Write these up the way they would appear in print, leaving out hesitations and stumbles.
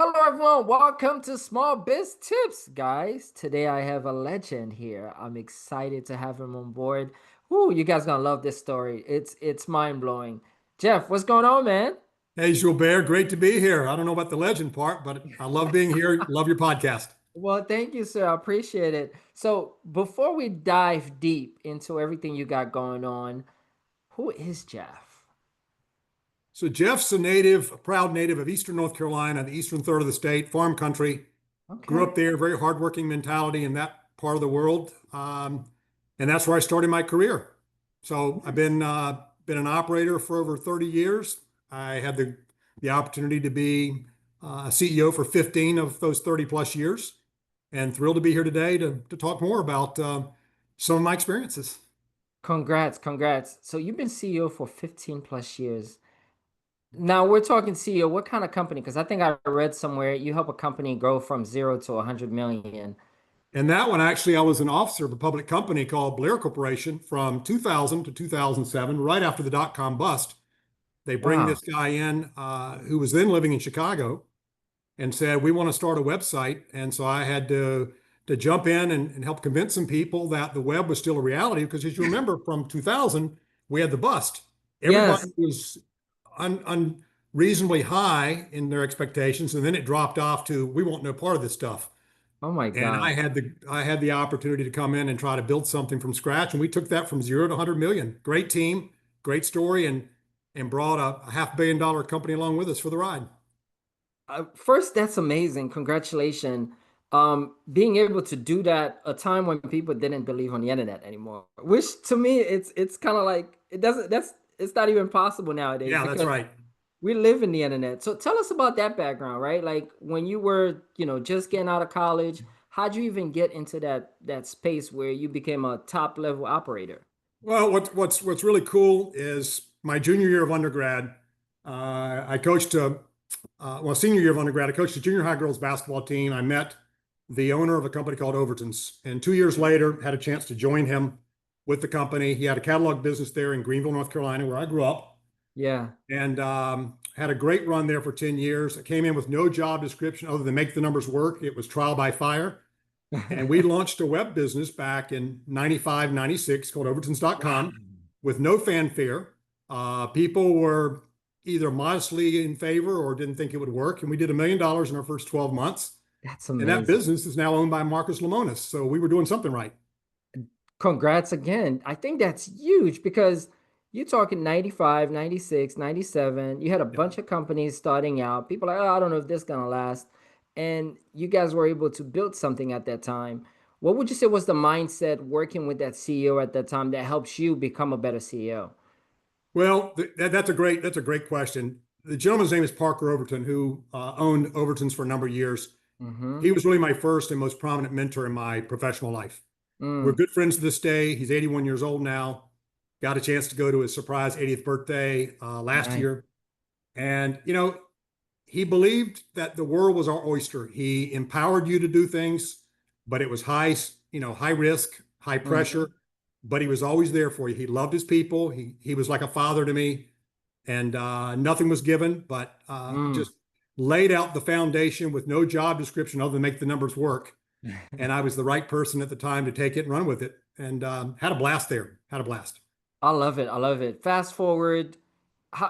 Hello, everyone. Welcome to Small Biz Tips, guys. Today I have a legend here. I'm excited to have him on board. Whoo, you guys gonna love this story. It's mind blowing. Jeff, what's going on, man? Hey, Gilbert, great to be here. I don't know about the legend part, but I love being here. Love your podcast. Well, thank you, sir. I appreciate it. So, before we dive deep into everything you got going on, who is Jeff? So Jeff's a proud native of Eastern North Carolina, the eastern third of the state, farm country. Grew Okay. up there, very hardworking mentality in that part of the world, and that's where I started my career. So I've Nice. been an operator for over 30 years. I had the opportunity to be a CEO for 15 of those 30 plus years, and thrilled to be here today to talk more about some of my experiences. Congrats, congrats. So you've been CEO for 15 plus years. Now we're talking CEO. What kind of company? Because I think I read somewhere you help a company grow from 0 to 100 million. And that one, actually, I was an officer of a public company called Blair Corporation from 2000 to 2007, right after the dot-com bust. They bring Wow. this guy in who was then living in Chicago and said, "We want to start a website." And so I had to jump in and help convince some people that the web was still a reality. Because as you remember from 2000, we had the bust. Everybody Yes. was unreasonably high in their expectations. And then it dropped off to, we want no part of this stuff. Oh my And God. I had the opportunity to come in and try to build something from scratch. And we took that from 0 to 100 million. Great team, great story, and brought a $500 million company along with us for the ride. First, that's amazing. Congratulations. Being able to do that a time when people didn't believe on the internet anymore, which to me it's kind of like it doesn't that's it's not even possible nowadays Yeah, that's because right. we live in the internet. So tell us about that background, right? Like when you were, just getting out of college, how'd you even get into that space where you became a top level operator? Well, what's really cool is my junior year of undergrad, I coached senior year of undergrad, I coached a junior high girls basketball team. I met the owner of a company called Overton's, and 2 years later, had a chance to join him with the company. He had a catalog business there in Greenville, North Carolina, where I grew up, Yeah. and had a great run there for 10 years. I came in with no job description other than make the numbers work. It was trial by fire. And we launched a web business back in 95, 96 called Wow. overtons.com with no fanfare. People were either modestly in favor or didn't think it would work. And we did $1 million in our first 12 months. That's And that amazing. business is now owned by Marcus Lemonis. So we were doing something right. Congrats again. I think that's huge because you're talking 95, 96, 97. You had a Yep. bunch of companies starting out. People are like, oh, I don't know if this is gonna last. And you guys were able to build something at that time. What would you say was the mindset working with that CEO at that time that helps you become a better CEO? Well, that's a great question. The gentleman's name is Parker Overton, who owned Overton's for a number of years. Mm-hmm. He was really my first and most prominent mentor in my professional life. We're Mm, good friends to this day. He's 81 years old now. Got a chance to go to his surprise 80th birthday last nice. year. And, he believed that the world was our oyster. He empowered you to do things, but it was high risk, high Mm, pressure, but he was always there for you. He loved his people. He was like a father to me, and nothing was given, but mm. just laid out the foundation with no job description other than make the numbers work. And I was the right person at the time to take it and run with it, and had a blast there. Had a blast. I love it. I love it. Fast forward,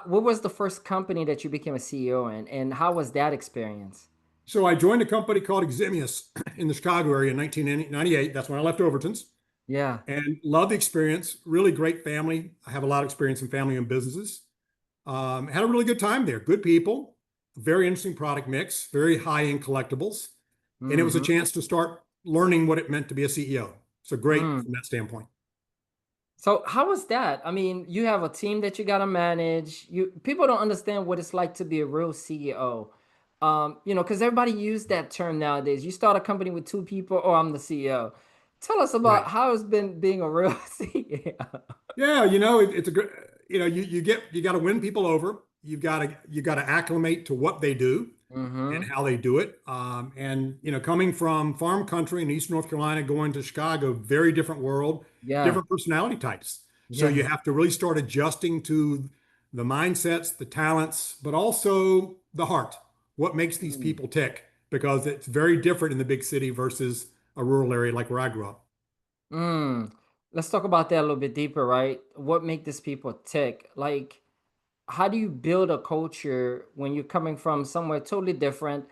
what was the first company that you became a CEO in, and how was that experience? So I joined a company called Eximius in the Chicago area in 1998. That's when I left Overton's, Yeah. and loved the experience. Really great family. I have a lot of experience in family owned businesses. Had a really good time there. Good people, very interesting product mix, very high end collectibles. And it was a Mm-hmm. chance to start learning what it meant to be a CEO. So great from that standpoint. So how was that? I mean, you have a team that you gotta manage. You people don't understand what it's like to be a real CEO. Because everybody use that term nowadays. You start a company with two people, oh, I'm the CEO. Tell us about Right. how it's been being a real CEO. Yeah, it's a good, you got to win people over. You got to acclimate to what they do and Mm-hmm. how they do it. And coming from farm country in East North Carolina, going to Chicago, very different world, Yeah. different personality types. So you Yes. have to really start adjusting to the mindsets, the talents, but also the heart. what makes these Mm. people tick, because it's very different in the big city versus a rural area like where I grew up. Mm. Let's talk about that a little bit deeper, right? What make these people tick? Like, how do you build a culture when you're coming from somewhere totally different?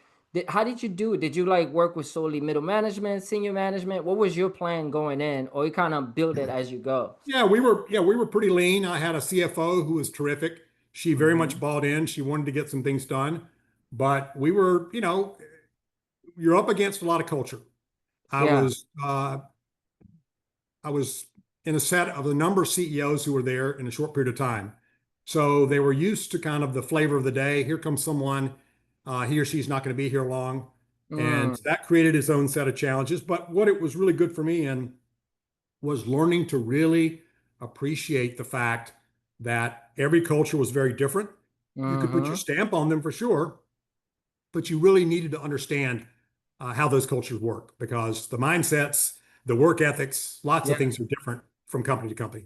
How did you do it? Did you like work with solely middle management, senior management? What was your plan going in, or you kind of build it as you go? Yeah, we were pretty lean. I had a CFO who was terrific. She very much Hmm. bought in. She wanted to get some things done, but we were, you're up against a lot of culture. I Yeah. was I was in a set of a number of CEOs who were there in a short period of time. So they were used to kind of the flavor of the day. Here comes someone, he or she's not going to be here long. And Mm, that created its own set of challenges. But what it was really good for me in was learning to really appreciate the fact that every culture was very different. You could put your hmm. stamp on them for sure, but you really needed to understand how those cultures work, because the mindsets, the work ethics, lots of Yeah. things are different from company to company.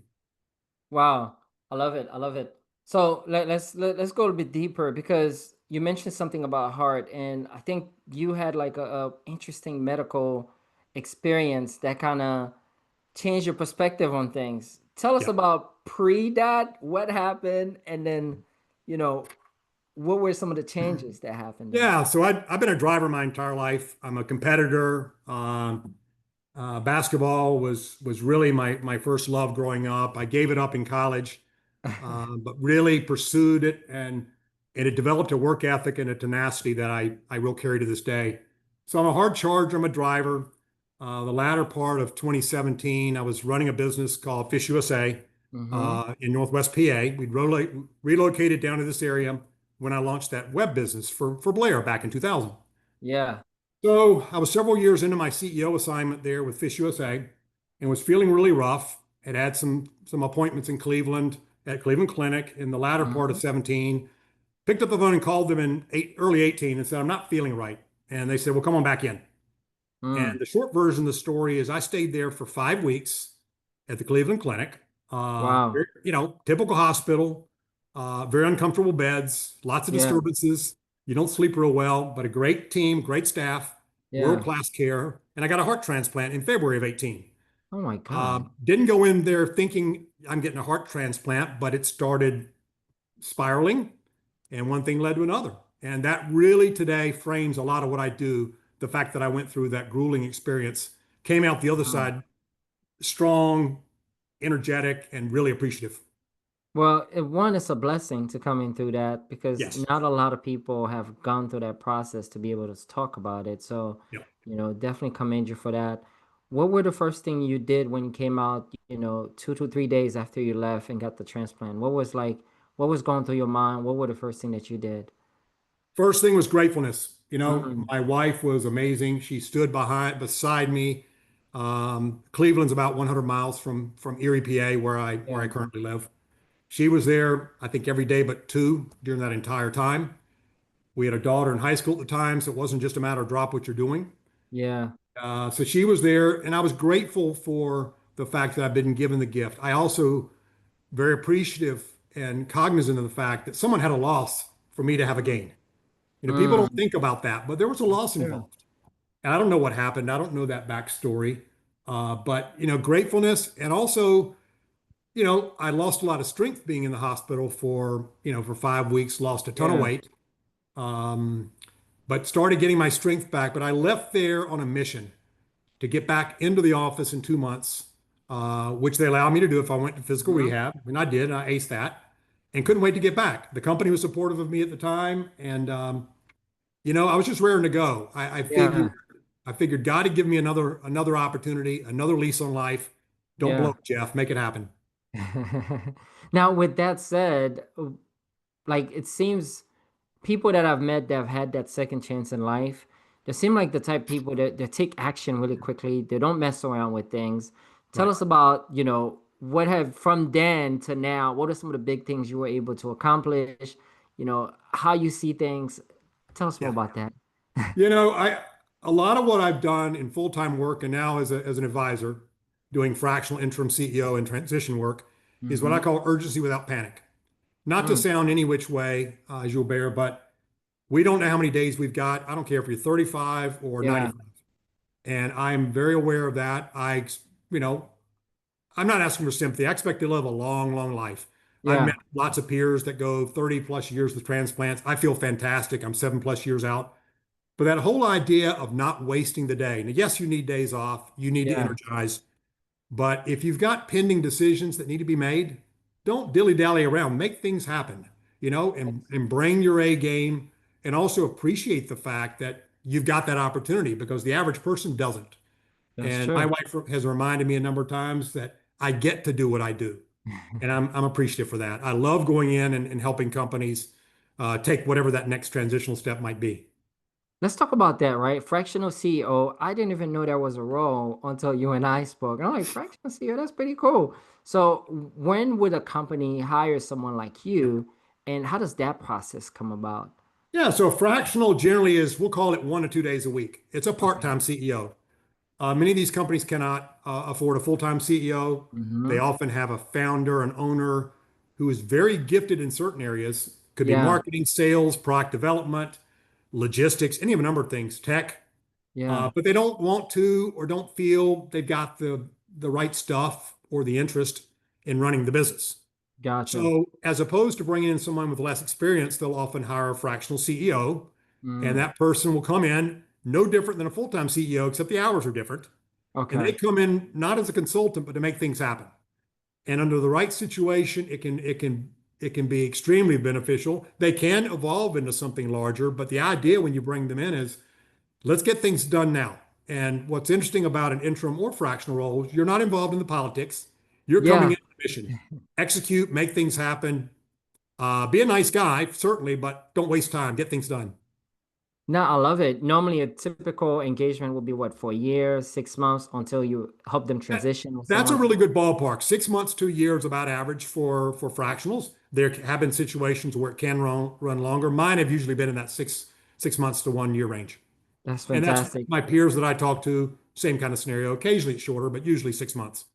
Wow. I love it. I love it. So let's go a bit deeper because you mentioned something about heart, and I think you had like a interesting medical experience that kind of changed your perspective on things. Tell us Yeah. about pre that, what happened, and then, you know, what were some of the changes that happened there? Yeah. So I've been a driver my entire life. I'm a competitor. Basketball was really my first love growing up. I gave it up in college, but really pursued it, and it developed a work ethic and a tenacity that I will carry to this day. So I'm a hard charger. I'm a driver. The latter part of 2017, I was running a business called Fish USA Mm-hmm. in Northwest PA. We'd relocated down to this area when I launched that web business for Blair back in 2000. Yeah. So I was several years into my CEO assignment there with Fish USA and was feeling really rough. Had some appointments in Cleveland at Cleveland Clinic in the latter part of Mm-hmm. 17. Picked up the phone and called them in early 18 and said, I'm not feeling right. And they said, well, come on back in. And Mm. the short version of the story is I stayed there for 5 weeks at the Cleveland Clinic. Wow. Typical hospital, very uncomfortable beds, lots of Yeah. disturbances. You don't sleep real well, but a great team, great staff, Yeah. world-class care. And I got a heart transplant in February of 18. Oh my God. Didn't go in there thinking I'm getting a heart transplant, but it started spiraling, and one thing led to another. And that really today frames a lot of what I do. The fact that I went through that grueling experience, came out the other Wow. side strong, energetic, and really appreciative. Well, one, it's a blessing to coming through that because Yes. not a lot of people have gone through that process to be able to talk about it. So, Yep. definitely commend you for that. What were the first thing you did when you came out, 2 to 3 days after you left and got the transplant? What was going through your mind? What were the first thing that you did? First thing was gratefulness. Mm, My wife was amazing. She stood beside me. Cleveland's about 100 miles from Erie, PA, where I yeah, currently live. She was there, I think, every day but two during that entire time. We had a daughter in high school at the time, so it wasn't just a matter of drop what you're doing. yeah, So she was there, and I was grateful for the fact that I've been given the gift. I also very appreciative and cognizant of the fact that someone had a loss for me to have a mm, gain. People don't mm, think about that, but there was a loss yeah, involved. And I don't know what happened. I don't know that backstory. But gratefulness, and also, I lost a lot of strength being in the hospital for 5 weeks, lost a ton of yeah, weight, um, but started getting my strength back. But I left there on a mission to get back into the office in 2 months, which they allowed me to do if I went to physical mhm, rehab. And I did, and I aced that and couldn't wait to get back. The company was supportive of me at the time. And, I was just raring to go. yeah, I figured God had given me another opportunity, another lease on life. Don't blow yeah. it, Jeff. Make it happen. Now, with that said, like it seems people that I've met that have had that second chance in life, they seem like the type of people that take action really quickly. They don't mess around with things. Tell Right. us about, what have from then to now, what are some of the big things you were able to accomplish? How you see things. Tell us more Yeah. about that. I a lot of what I've done in full-time work and now as an advisor, doing fractional interim CEO and transition work, is what I Mm-hmm. call urgency without panic. Not to Mm, sound any which way, as you'll bear, but We don't know how many days we've got. I don't care if you're 35 or Yeah, 95. And I'm very aware of that. You know, I'm not asking for sympathy. I expect to live a long, long life. I've met yeah, lots of peers that go 30 plus years with transplants. I feel fantastic. I'm 7 plus years out. But that whole idea of not wasting the day. Now, yes, you need days off. You need to yeah. energize. But if you've got pending decisions that need to be made, don't dilly-dally around. Make things happen, and bring your A game and also appreciate the fact that you've got that opportunity because the average person doesn't. That's And my true. wife has reminded me a number of times that I get to do what I do. And I'm appreciative for that. I love going in and helping companies take whatever that next transitional step might be. Let's talk about that, right? Fractional CEO. I didn't even know that was a role until you and I spoke. And I'm like, fractional CEO, that's pretty cool. So, when would a company hire someone like you, and how does that process come about? Yeah, so fractional generally is, we'll call it 1 to 2 days a week. It's a Okay. part-time CEO. Many of these companies cannot afford a full-time CEO. They Mm-hmm. often have a founder, an owner who is very gifted in certain areas. Could be Yeah, marketing, sales, product development, logistics, any of a number of things, tech. yeah, But they don't want to or don't feel they've got the right stuff or the interest in running the business. gotcha. So as opposed to bringing in someone with less experience, they'll often hire a fractional CEO, and Mm, that person will come in no different than a full-time CEO, except the hours are different. And they okay. come in not as a consultant, but to make things happen. And under the right situation, it can be extremely beneficial. They can evolve into something larger, but the idea when you bring them in is let's get things done now. And what's interesting about an interim or fractional role is you're not involved in the politics. You're coming Yeah. in on a mission. Execute, make things happen. Be a nice guy, certainly, but don't waste time. Get things done. No, I love it. Normally, a typical engagement will be what, for a year, 6 months until you help them That- transition or That's a someone. really good ballpark. 6 months to a year is about average for fractionals. There have been situations where it can run longer. Mine have usually been in that six months to 1 year range. That's And that's fantastic. my peers that I talk to, same kind of scenario. Occasionally it's shorter, but usually 6 months.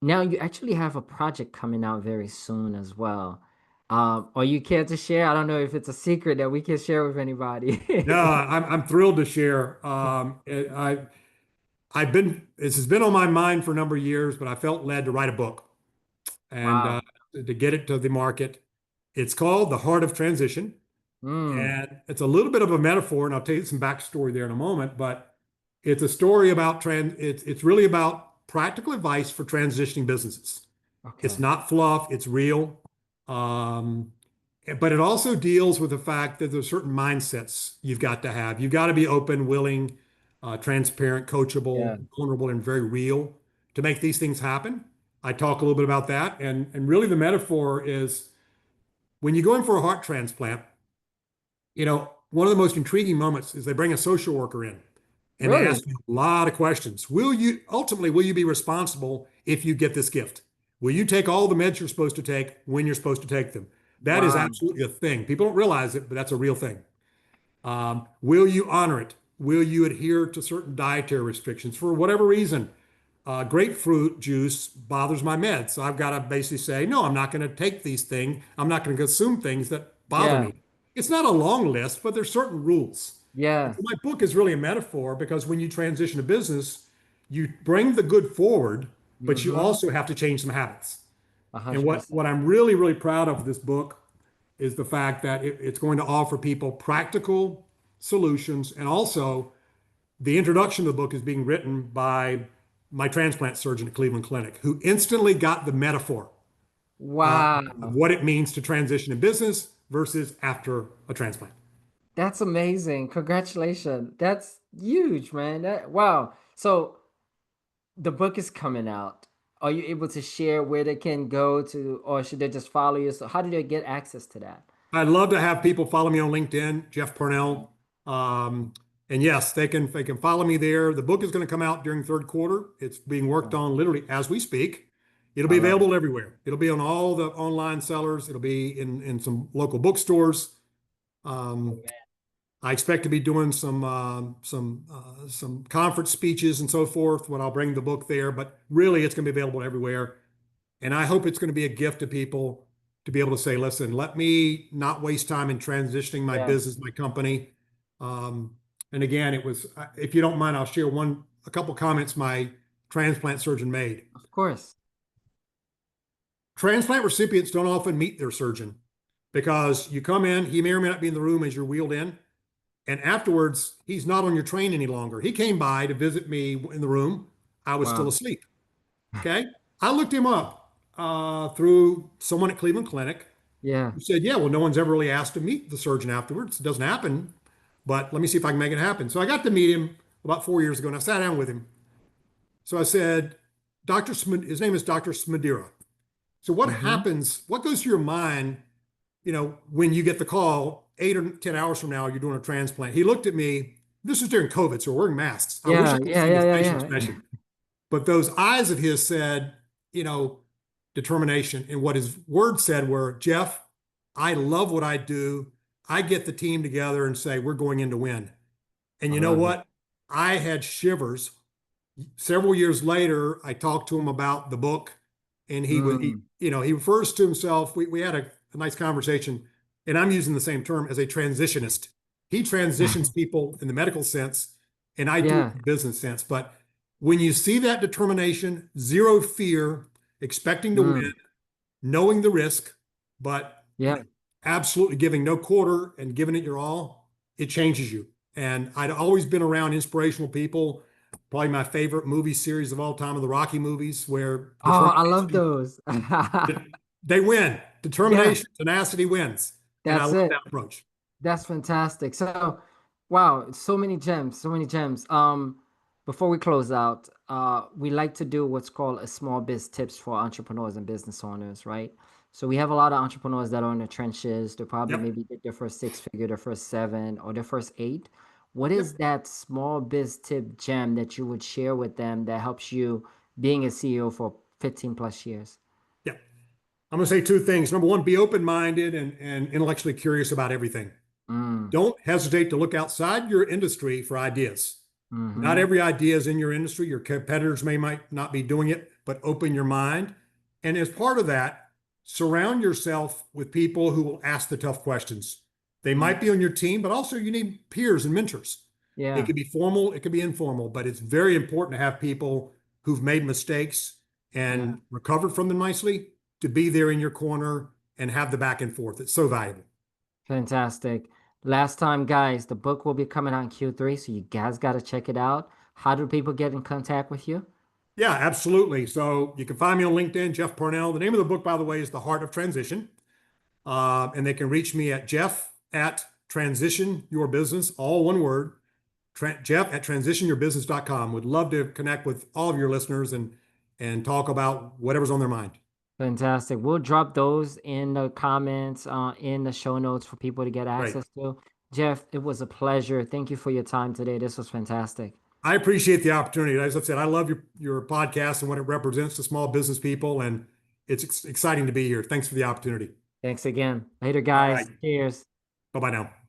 Now you actually have a project coming out very soon as well. Are you care to share? I don't know if it's a secret that we can share with No, anybody. I'm thrilled to share. This has been on my mind for a number of years, but I felt led to write a book and Wow. to get it to the market. It's called The Heart of Transition. Mm, And it's a little bit of a metaphor, and I'll tell you some backstory there in a moment, but it's a story about it's really about practical advice for transitioning businesses. It's okay. not fluff, it's real. Um, but it also deals with the fact that there's certain mindsets you've got to have. You've got to be open, willing, transparent, Yeah. coachable, vulnerable, and very real to make these things happen. I talk a little bit about that. And really the metaphor is when you go in for a heart transplant, one of the most intriguing moments is they bring a social worker in and they Really? ask you a lot of questions. Will you be responsible if you get this gift? Will you take all the meds you're supposed to take when you're supposed to take them? That is Wow. absolutely a thing. People don't realize it, but that's a real thing. Will you honor it? Will you adhere to certain dietary restrictions for whatever reason? Grapefruit juice bothers my meds. So I've got to basically say, no, I'm not going to take these things. I'm not going to consume things that bother Yeah. me. It's not a long list, but there's certain rules. And Yeah. so my book is really a metaphor because when you transition to business, you bring the good forward, but you Mm-hmm. also have to change some habits. A And hundred what percent. I'm really, really proud of this book is the fact that it's going to offer people practical solutions. And also, the introduction to the book is being written by my transplant surgeon at Cleveland Clinic, who instantly got the metaphor of Wow. what it means to transition in business versus after a transplant. That's amazing. Congratulations. That's huge, man. Wow. So the book is coming out. Are you able to share where they can go to, or should they just follow you? So how do they get access to that? I'd love to have people follow me on LinkedIn, Jeff Parnell. Um, and yes, they can follow me there. The book is going to come out during third quarter. It's being worked Oh, on literally as we speak. It'll I be love it. available everywhere. It'll be on all the online sellers. It'll be in some local bookstores. Oh, Um, man. I expect to be doing some conference speeches and so forth when I'll bring the book there. But really, it's going to be available everywhere. And I hope it's going to be a gift to people to be able to say, listen, let me not waste time in transitioning my Yeah, business, my company. Um, and again, it was, if you don't mind, I'll share a couple comments my transplant surgeon made. of course. Transplant recipients don't often meet their surgeon because you come in, he may or may not be in the room as you're wheeled in. And afterwards, he's not on your train any longer. He came by to visit me in the room. I was still Wow. asleep. Okay. I looked him up through someone at Cleveland Clinic Yeah. who said, yeah, well, no one's ever really asked to meet the surgeon afterwards. It doesn't happen, but let me see if I can make it happen. So I got to meet him about 4 years ago and I sat down with him. So I said, his name is Dr. Smadira. So what Mm-hmm. happens, what goes through your mind, when you get the call 8 or 10 hours from now, you're doing a transplant? He looked at me. This was during COVID, so we're wearing masks. I wish I Yeah, could have yeah, seen yeah, his yeah, facial yeah. expression. But those eyes of his said, you know, determination. And what his words said were, Jeff, I love what I do. I get the team together and say, we're going in to win. And I you know love it. what? I had shivers. Several years later, I talked to him about the book, and Mm, he refers to himself. We had a nice conversation, and I'm using the same term as a transitionist. He transitions people in the medical sense, and I do it yeah. in the business sense. But when you see that determination, zero fear, expecting to win, Mm, knowing the risk, but yep. absolutely giving no quarter and giving it your all, it changes you. And I'd always been around inspirational people. Probably my favorite movie series of all time are the Rocky movies, where Oh, I love determination, those. they win. Yeah, Determination, tenacity wins. And I that's love it. that approach. That's fantastic. So, wow, so many gems, so many gems. Before we close out, we like to do what's called a small biz tips for entrepreneurs and business owners, right? So we have a lot of entrepreneurs that are in the trenches. They probably Yep. maybe did their first six figure, their first seven, or their first eight. What is Yep. that small biz tip gem that you would share with them that helps you being a CEO for 15 plus years? Yep. I'm going to say two things. Number one, be open minded and intellectually curious about everything. Mm, Don't hesitate to look outside your industry for ideas. Not mm-hmm. every idea is in your industry. Your competitors might not be doing it, but open your mind. And as part of that, surround yourself with people who will ask the tough questions. They Mm, might be on your team, but also you need peers and mentors. It yeah, could be formal, it could be informal, but it's very important to have people who've made mistakes yeah. and recovered from them nicely to be there in your corner and have the back and forth. It's so valuable. Fantastic. Last time, guys, the book will be coming out in Q3, so you guys got to check it out. How do people get in contact with you? Yeah, absolutely. So you can find me on LinkedIn, Jeff Parnell. The name of the book, by the way, is The Heart of Transition. And they can reach me at Jeff at Transition Your Business, all one word, Jeff at transitionyourbusiness.com. Would love to connect with all of your listeners and talk about whatever's on their mind. Fantastic. We'll drop those in the comments, in the show notes for people to get Great. access to. Jeff, it was a pleasure. Thank you for your time today. This was fantastic. I appreciate the opportunity. As I've said, I love your podcast and what it represents to small business people, and it's exciting to be here. Thanks for the opportunity. Thanks again. Later, All right. guys. Cheers. Bye bye now.